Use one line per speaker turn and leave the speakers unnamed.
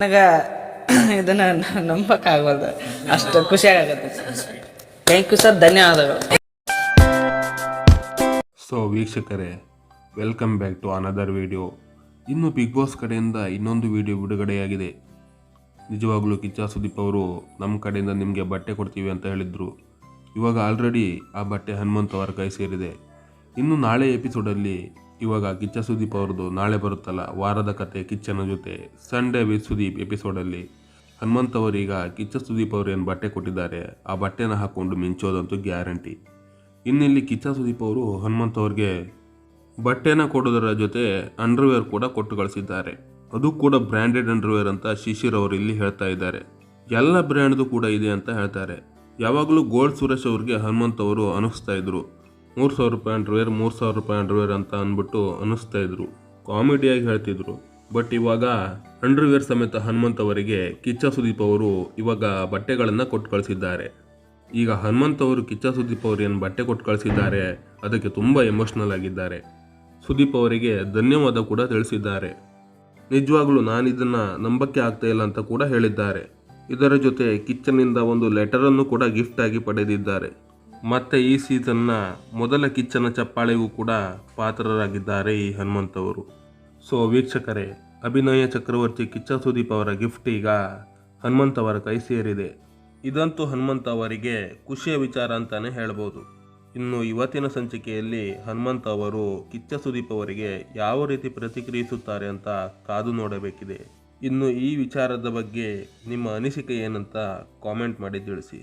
ನನಗೆ ಇದನ್ನು ನಂಬಕ್ಕಾಗಲ್ದು, ಅಷ್ಟು ಖುಷಿಯಾಗತ್ತೆ. ಥ್ಯಾಂಕ್ ಯು ಸರ್, ಧನ್ಯವಾದಗಳು.
ಸೊ ವೀಕ್ಷಕರೇ, welcome back to another video. ಇನ್ನು ಬಿಗ್ ಬಾಸ್ ಕಡೆಯಿಂದ ಇನ್ನೊಂದು ವಿಡಿಯೋ ಬಿಡುಗಡೆಯಾಗಿದೆ. ನಿಜವಾಗ್ಲೂ ಕಿಚ್ಚ ಸುದೀಪ್ ಅವರು ನಮ್ಮ ಕಡೆಯಿಂದ ನಿಮಗೆ ಬಟ್ಟೆ ಕೊಡ್ತೀವಿ ಅಂತ ಹೇಳಿದರು. ಇವಾಗ ಆಲ್ರೆಡಿ ಆ ಬಟ್ಟೆ ಹನುಮಂತ್ ಅವರ ಕೈ ಸೇರಿದೆ. ಇನ್ನು ನಾಳೆ ಎಪಿಸೋಡಲ್ಲಿ ಇವಾಗ ಕಿಚ್ಚ ಸುದೀಪ್ ಅವ್ರದ್ದು ನಾಳೆ ಬರುತ್ತಲ್ಲ ವಾರದ ಕತೆ ಕಿಚ್ಚನ ಜೊತೆ ಸಂಡೇ ವಿತ್ ಸುದೀಪ್ ಎಪಿಸೋಡಲ್ಲಿ ಹನುಮಂತ್ ಅವರೀಗ ಕಿಚ್ಚ ಸುದೀಪ್ ಅವರು ಏನು ಬಟ್ಟೆ ಕೊಟ್ಟಿದ್ದಾರೆ ಆ ಬಟ್ಟೆನ ಹಾಕ್ಕೊಂಡು ಮಿಂಚೋದಂತೂ ಗ್ಯಾರಂಟಿ. ಇನ್ನಿಲ್ಲಿ ಕಿಚ್ಚ ಸುದೀಪ್ ಅವರು ಹನುಮಂತ್ ಅವ್ರಿಗೆ ಬಟ್ಟೆನ ಕೊಡೋದರ ಜೊತೆ ಅಂಡರ್ವೇರ್ ಕೂಡ ಕೊಟ್ಟು ಕಳಿಸಿದ್ದಾರೆ. ಅದು ಕೂಡ ಬ್ರ್ಯಾಂಡೆಡ್ ಅಂಡರ್ವೇರ್ ಅಂತ ಶಿಶಿರ್ ಅವರು ಇಲ್ಲಿ ಹೇಳ್ತಾ ಇದ್ದಾರೆ. ಎಲ್ಲ ಬ್ರ್ಯಾಂಡ್ದು ಕೂಡ ಇದೆ ಅಂತ ಹೇಳ್ತಾರೆ. ಯಾವಾಗಲೂ ಗೋಲ್ಡ್ ಸುರೇಶ್ ಅವ್ರಿಗೆ ಹನುಮಂತ್ ಅವರು ಅನಿಸ್ತಾ ಇದ್ರು. 3,000 ರೂಪಾಯಿ ಅಂಡರ್ವೇರ್ 3,000 ರೂಪಾಯಿ ಅಂಡರ್ವೇರ್ ಅಂತ ಅಂದ್ಬಿಟ್ಟು ಅನಿಸ್ತಾ ಇದ್ರು, ಕಾಮಿಡಿಯಾಗಿ ಹೇಳ್ತಿದ್ರು. ಬಟ್ ಇವಾಗ ಅಂಡರ್ವೇರ್ ಸಮೇತ ಹನುಮಂತ್ ಅವರಿಗೆ ಕಿಚ್ಚ ಸುದೀಪ್ ಅವರು ಇವಾಗ ಬಟ್ಟೆಗಳನ್ನು ಕೊಟ್ಟು ಕಳಿಸಿದ್ದಾರೆ. ಈಗ ಹನುಮಂತ್ ಅವರು ಕಿಚ್ಚ ಸುದೀಪ್ ಅವರು ಏನು ಬಟ್ಟೆ ಕೊಟ್ಟು ಕಳಿಸಿದ್ದಾರೆ ಅದಕ್ಕೆ ತುಂಬ ಎಮೋಷ್ನಲ್ ಆಗಿದ್ದಾರೆ. ಸುದೀಪ್ ಅವರಿಗೆ ಧನ್ಯವಾದ ಕೂಡ ತಿಳಿಸಿದ್ದಾರೆ. ನಿಜವಾಗ್ಲೂ ನಾನಿದನ್ನು ನಂಬಕ್ಕೆ ಆಗ್ತಾ ಇಲ್ಲ ಅಂತ ಕೂಡ ಹೇಳಿದ್ದಾರೆ. ಇದರ ಜೊತೆ ಕಿಚ್ಚನಿಂದ ಒಂದು ಲೆಟರನ್ನು ಕೂಡ ಗಿಫ್ಟ್ ಆಗಿ ಪಡೆದಿದ್ದಾರೆ. ಮತ್ತು ಈ ಸೀಸನ್ನ ಮೊದಲ ಕಿಚ್ಚನ ಚಪ್ಪಾಳೆಗೂ ಕೂಡ ಪಾತ್ರರಾಗಿದ್ದಾರೆ ಈ ಹನುಮಂತ್ ಅವರು. ಸೊ ವೀಕ್ಷಕರೇ, ಅಭಿನಯ ಚಕ್ರವರ್ತಿ ಕಿಚ್ಚ ಸುದೀಪ್ ಅವರ ಗಿಫ್ಟ್ ಈಗ ಹನುಮಂತ್ ಅವರ ಕೈ ಸೇರಿದೆ. ಇದಂತೂ ಹನುಮಂತ್ ಅವರಿಗೆ ಖುಷಿಯ ವಿಚಾರ ಅಂತಾನೆ ಹೇಳ್ಬೋದು. ಇನ್ನು ಇವತ್ತಿನ ಸಂಚಿಕೆಯಲ್ಲಿ ಹನುಮಂತ್ ಅವರು ಕಿಚ್ಚ ಸುದೀಪ್ ಅವರಿಗೆ ಯಾವ ರೀತಿ ಪ್ರತಿಕ್ರಿಯಿಸುತ್ತಾರೆ ಅಂತ ಕಾದು ನೋಡಬೇಕಿದೆ. ಇನ್ನು ಈ ವಿಚಾರದ ಬಗ್ಗೆ ನಿಮ್ಮ ಅನಿಸಿಕೆ ಏನಂತ ಕಾಮೆಂಟ್ ಮಾಡಿ ತಿಳಿಸಿ.